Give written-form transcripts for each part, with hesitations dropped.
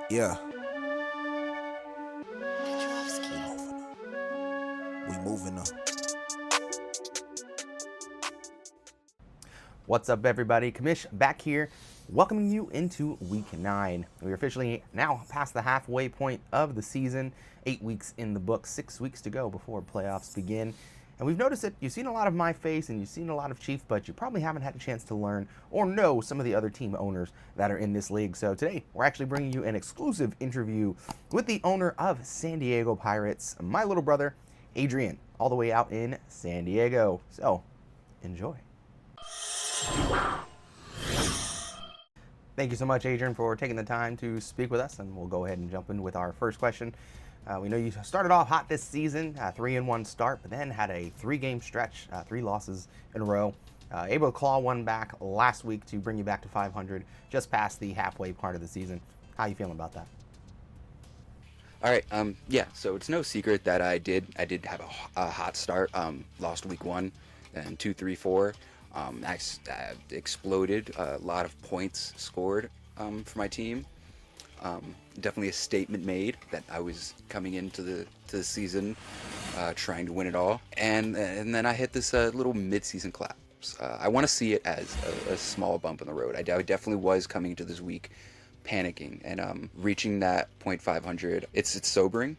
Yeah, we moving up. What's up, everybody? Kamish back here, welcoming you into week 9. We're officially now past the halfway point of the season. 8 weeks in the book, 6 weeks to go before playoffs begin. And we've noticed that you've seen a lot of my face and you've seen a lot of Chief, but you probably haven't had a chance to learn or know some of the other team owners that are in this league. So today, we're actually bringing you an exclusive interview with the owner of San Diego Pirates, my little brother, Adrian, all the way out in San Diego. So, enjoy. Thank you so much, Adrian, for taking the time to speak with us, and we'll go ahead and jump in with our first question. We know you started off hot this season, 3-1 start, but then had a 3-game stretch, 3 losses in a row. Able to claw one back last week to bring you back to 500, just past the halfway part of the season. How are you feeling about that? All right. Yeah. So it's no secret that I did have a hot start. Lost week 1, and 2, 3, 4. Exploded. A lot of points scored for my team. Definitely a statement made that I was coming into the season trying to win it all, and then I hit this little mid-season collapse. I want to see it as a small bump in the road. I definitely was coming into this week panicking, and reaching that point 500. It's sobering,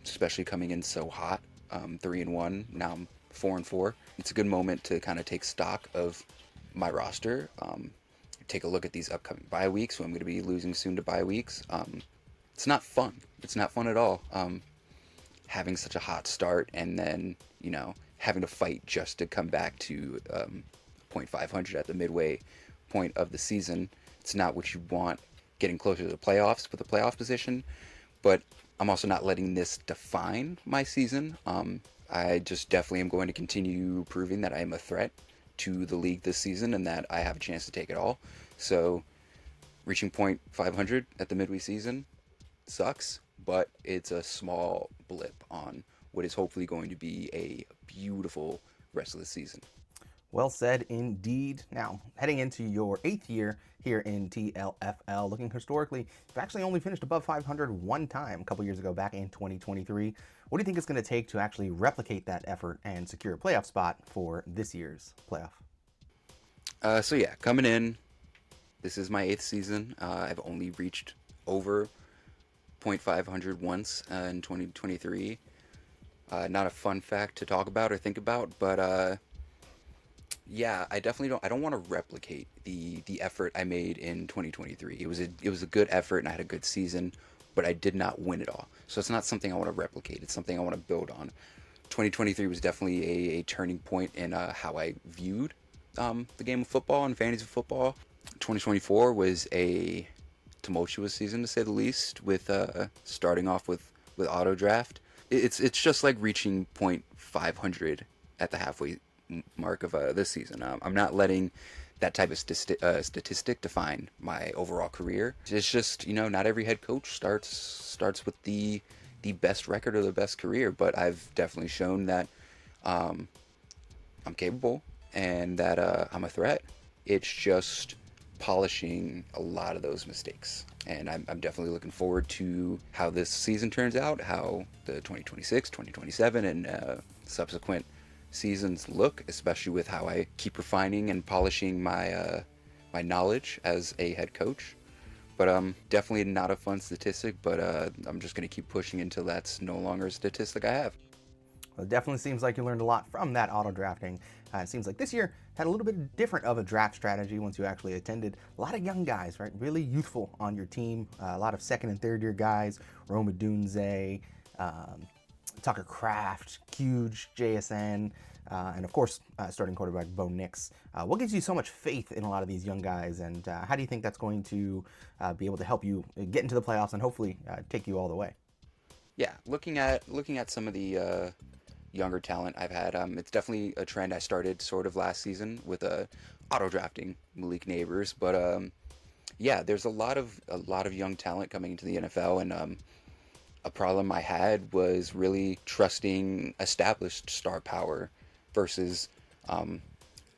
especially coming in so hot. 3-1. Now I'm 4-4. It's a good moment to kind of take stock of my roster. Take a look at these upcoming bye weeks. So I'm going to be losing soon to bye weeks. It's not fun. It's not fun at all. Having such a hot start and then having to fight just to come back to point 500 at the midway point of the season. It's not what you want. Getting closer to the playoffs with the playoff position, but I'm also not letting this define my season. I just definitely am going to continue proving that I am a threat to the league this season and that I have a chance to take it all. So reaching point 500 at the midway season sucks, but it's a small blip on what is hopefully going to be a beautiful rest of the season. Well said indeed. Now, heading into your 8th year here in TLFL, looking historically, you've actually only finished above 500 one time a couple years ago, back in 2023. What do you think it's going to take to actually replicate that effort and secure a playoff spot for this year's playoff? So yeah, coming in, this is my 8th season. I've only reached over point 500 once in 2023. Not a fun fact to talk about or think about, but yeah, I definitely don't. I don't want to replicate the effort I made in 2023. It was a good effort, and I had a good season, but I did not win it all. So it's not something I want to replicate. It's something I want to build on. 2023 was definitely a turning point in how I viewed the game of football and fantasy football. 2024 was a tumultuous season to say the least, with starting off with auto draft. It's just like reaching point 500 at the halfway mark of this season. I'm not letting that type of statistic define my overall career. It's just not every head coach starts with the best record or the best career, but I've definitely shown that I'm capable and that I'm a threat. It's just polishing a lot of those mistakes. And I'm definitely looking forward to how this season turns out, how the 2026, 2027, and subsequent seasons look, especially with how I keep refining and polishing my knowledge as a head coach. But definitely not a fun statistic, but I'm just going to keep pushing until that's no longer a statistic I have. Well, it definitely seems like you learned a lot from that auto drafting. It seems like this year had a little bit different of a draft strategy once you actually attended. A lot of young guys, right? Really youthful on your team. A lot of 2nd and 3rd year guys. Roma Dunze, Tucker Kraft, Huge, JSN, and of course, starting quarterback Bo Nix. What gives you so much faith in a lot of these young guys, and how do you think that's going to be able to help you get into the playoffs and hopefully take you all the way? Yeah, looking at some of the younger talent I've had, it's definitely a trend I started sort of last season with auto drafting Malik Neighbors, but yeah, there's a lot of young talent coming into the NFL, and a problem I had was really trusting established star power versus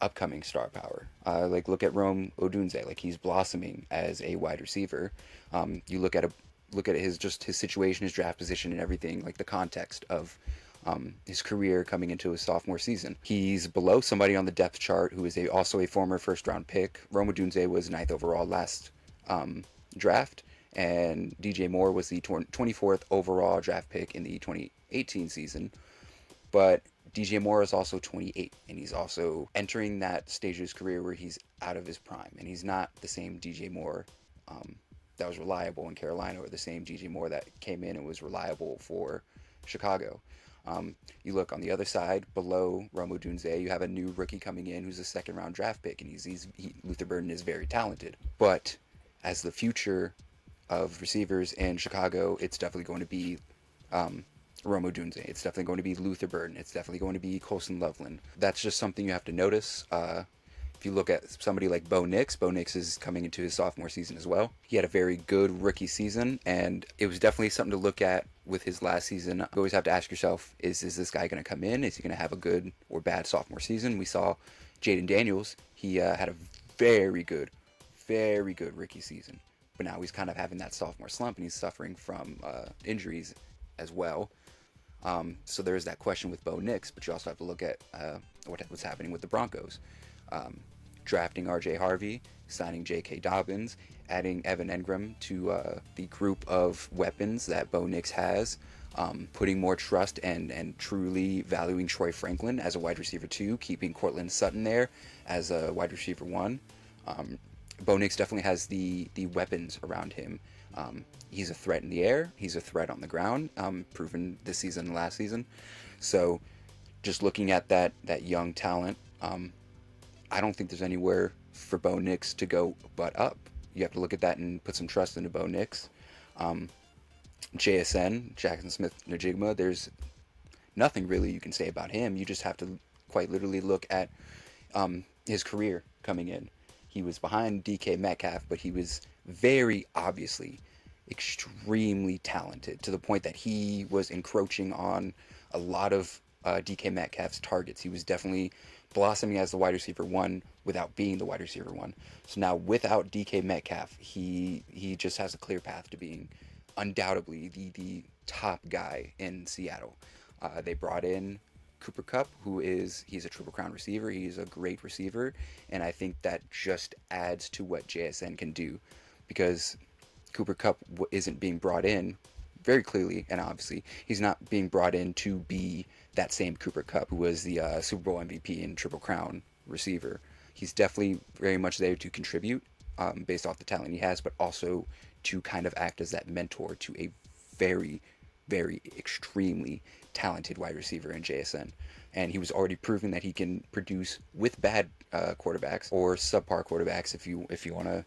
upcoming star power. Like look at Rome Odunze, like he's blossoming as a wide receiver. You look at his situation, his draft position, and everything, like the context of his career coming into his sophomore season. He's below somebody on the depth chart who is also a former first round pick. Rome Odunze was ninth overall last draft, and DJ Moore was the 24th overall draft pick in the 2018 season. But DJ Moore is also 28, and he's also entering that stage of his career where he's out of his prime, and he's not the same DJ Moore that was reliable in Carolina, or the same DJ Moore that came in and was reliable for Chicago. You look on the other side, below Rome Odunze, you have a new rookie coming in who's a second-round draft pick, and Luther Burden is very talented. But as the future of receivers in Chicago, it's definitely going to be Rome Odunze. It's definitely going to be Luther Burden. It's definitely going to be Colson Loveland. That's just something you have to notice. If you look at somebody like Bo Nix is coming into his sophomore season as well. He had a very good rookie season, and it was definitely something to look at with his last season. You always have to ask yourself, is this guy going to come in? Is he going to have a good or bad sophomore season? We saw Jaden Daniels. He had a very good rookie season, but now he's kind of having that sophomore slump, and he's suffering from injuries as well. So there is that question with Bo Nix, but you also have to look at what's happening with the Broncos. Drafting R.J. Harvey, signing J.K. Dobbins, adding Evan Engram to the group of weapons that Bo Nix has, putting more trust and truly valuing Troy Franklin as a wide receiver 2, keeping Cortland Sutton there as a wide receiver 1. Bo Nix definitely has the weapons around him. He's a threat in the air. He's a threat on the ground, proven this season and last season. So just looking at that young talent, I don't think there's anywhere for Bo Nix to go but up. You have to look at that and put some trust into Bo Nix. JSN, Jackson Smith Najigma, there's nothing really you can say about him. You just have to quite literally look at his career coming in. He was behind DK Metcalf, but he was very obviously extremely talented, to the point that he was encroaching on a lot of DK Metcalf's targets. He was definitely blossoming as the wide receiver 1 without being the wide receiver 1. So now without DK Metcalf, he just has a clear path to being undoubtedly the top guy in Seattle. They brought in Cooper Kupp, he's a Triple Crown receiver. He's a great receiver, and I think that just adds to what JSN can do, because Cooper Kupp isn't being brought in, very clearly and obviously, he's not being brought in to be that same Cooper Kupp who was the Super Bowl MVP and Triple Crown receiver. He's definitely very much there to contribute based off the talent he has, but also to kind of act as that mentor to a very, very extremely talented wide receiver in JSN. And he was already proving that he can produce with bad quarterbacks, or subpar quarterbacks, if you want to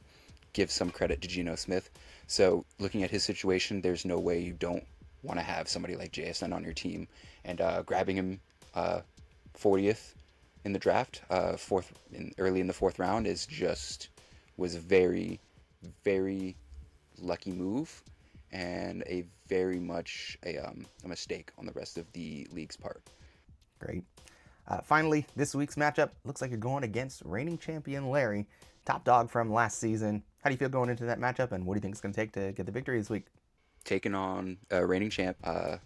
give some credit to Geno Smith. So looking at his situation, there's no way you don't want to have somebody like JSN on your team. And grabbing him 40th in the draft, early in the 4th round, was a very, very lucky move, and a very much a mistake on the rest of the league's part. Great. Finally, this week's matchup looks like you're going against reigning champion Larry, top dog from last season. How do you feel going into that matchup, and what do you think it's going to take to get the victory this week? Taking on reigning champ,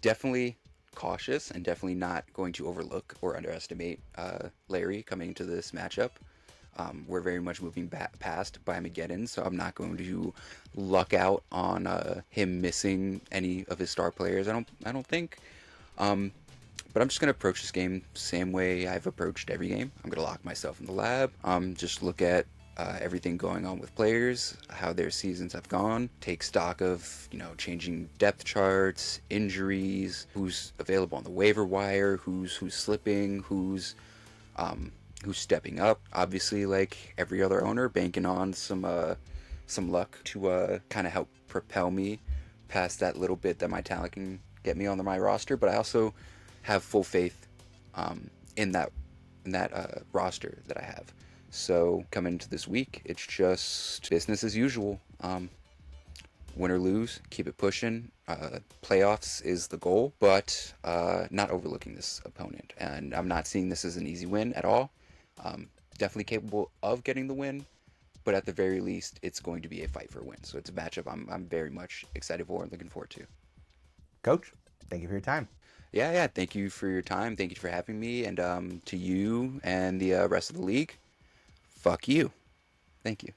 definitely cautious, and definitely not going to overlook or underestimate Larry coming into this matchup. We're very much moving past Biomageddon, so I'm not going to luck out on him missing any of his star players. I don't think. But I'm just going to approach this game the same way I've approached every game. I'm going to lock myself in the lab, just look at everything going on with players, how their seasons have gone, take stock of, changing depth charts, injuries, who's available on the waiver wire, who's slipping, who's stepping up. Obviously, like every other owner, banking on some luck to kind of help propel me past that little bit that my talent can get me on my roster. But I also have full faith in that roster that I have. So coming into this week, it's just business as usual. Win or lose, keep it pushing. Playoffs is the goal, but not overlooking this opponent. And I'm not seeing this as an easy win at all. definitely capable of getting the win, but at the very least, it's going to be a fight for a win. So it's a matchup I'm very much excited for and looking forward to. Coach, thank you for your time. Yeah. Thank you for your time. Thank you for having me. And to you and the rest of the league, fuck you. Thank you.